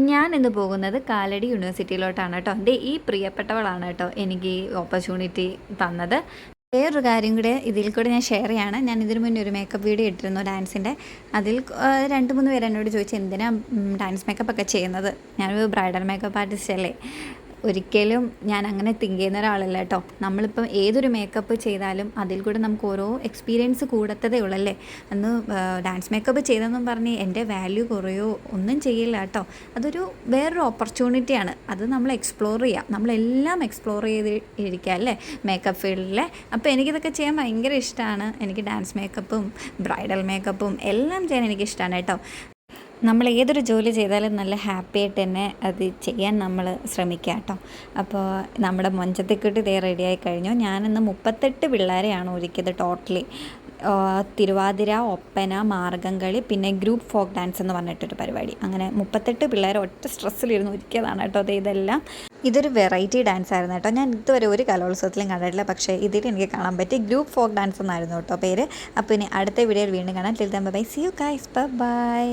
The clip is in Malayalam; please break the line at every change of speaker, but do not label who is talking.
ഞാൻ ഇന്ന് പോകുന്നത് കാലടി യൂണിവേഴ്സിറ്റിയിലോട്ടാണ് കേട്ടോ. എൻ്റെ ഈ പ്രിയപ്പെട്ടവളാണ് കേട്ടോ എനിക്ക് ഈ ഓപ്പർച്യൂണിറ്റി തന്നത്. വേറൊരു കാര്യം കൂടെ ഇതിൽ കൂടെ ഞാൻ ഷെയർ ചെയ്യാണ്. ഞാൻ ഇതിനു മുന്നേ ഒരു മേക്കപ്പ് വീഡിയോ ഇട്ടിരുന്നു ഡാൻസിൻ്റെ. അതിൽ 2-3 പേര് എന്നോട് ചോദിച്ചു എന്തിനാ ഡാൻസ് മേക്കപ്പ് ഒക്കെ ചെയ്യുന്നത്, ഞാനൊരു ബ്രൈഡൽ മേക്കപ്പ് ആർട്ടിസ്റ്റ് അല്ലേ. ഒരിക്കലും ഞാൻ അങ്ങനെ തിങ്ക് ചെയ്യുന്ന ഒരാളല്ല കേട്ടോ. നമ്മളിപ്പം ഏതൊരു മേക്കപ്പ് ചെയ്താലും അതിൽ കൂടെ നമുക്ക് ഓരോ എക്സ്പീരിയൻസ് കൂടത്തതേ ഉള്ളല്ലേ. അന്ന് ഡാൻസ് മേക്കപ്പ് ചെയ്തെന്നും പറഞ്ഞ് എൻ്റെ വാല്യൂ കുറയോ ഒന്നും ചെയ്യില്ല കേട്ടോ. അതൊരു വേറൊരു ഓപ്പർച്യൂണിറ്റിയാണ്. അത് നമ്മൾ എക്സ്പ്ലോർ ചെയ്യുക, നമ്മളെല്ലാം എക്സ്പ്ലോർ ചെയ്ത് ഇരിക്കുക അല്ലേ മേക്കപ്പ് ഫീൽഡിലെ. അപ്പോൾ എനിക്കിതൊക്കെ ചെയ്യാൻ ഭയങ്കര ഇഷ്ടമാണ്. എനിക്ക് ഡാൻസ് മേക്കപ്പും ബ്രൈഡൽ മേക്കപ്പും എല്ലാം ചെയ്യാൻ എനിക്കിഷ്ടമാണ് കേട്ടോ. നമ്മൾ ഏതൊരു ജോലി ചെയ്താലും നല്ല ഹാപ്പി ആയിട്ട് തന്നെ അത് ചെയ്യാൻ നമ്മൾ ശ്രമിക്കുക കേട്ടോ. അപ്പോൾ നമ്മുടെ മൊഞ്ചത്തിക്കുട്ടി ഇതേ റെഡിയായി കഴിഞ്ഞു. ഞാനിന്ന് 38 പിള്ളേരെയാണ് ഒരുക്കിയത് ടോട്ടലി. തിരുവാതിര, ഒപ്പന, മാർഗംകളി, പിന്നെ ഗ്രൂപ്പ് ഫോക്ക് ഡാൻസ് എന്ന് പറഞ്ഞിട്ടൊരു പരിപാടി. അങ്ങനെ 38 പിള്ളേർ ഒറ്റ സ്ട്രെസ്സിലിരുന്ന് ഒരുക്കിയതാണ് കേട്ടോ. ഇതെല്ലാം ഇതൊരു വെറൈറ്റി ഡാൻസ് ആയിരുന്നു കേട്ടോ. ഞാൻ ഇതുവരെ ഒരു കലോത്സവത്തിലും കണ്ടിട്ടില്ല, പക്ഷേ ഇതിൽ എനിക്ക് കാണാൻ പറ്റി. ഗ്രൂപ്പ് ഫോക്ക് ഡാൻസ് എന്നായിരുന്നു കേട്ടോ പേര്. അപ്പോൾ ഇനി അടുത്ത വീഡിയോയിൽ വീണ്ടും കാണാം. Till then bye, see you guys, by.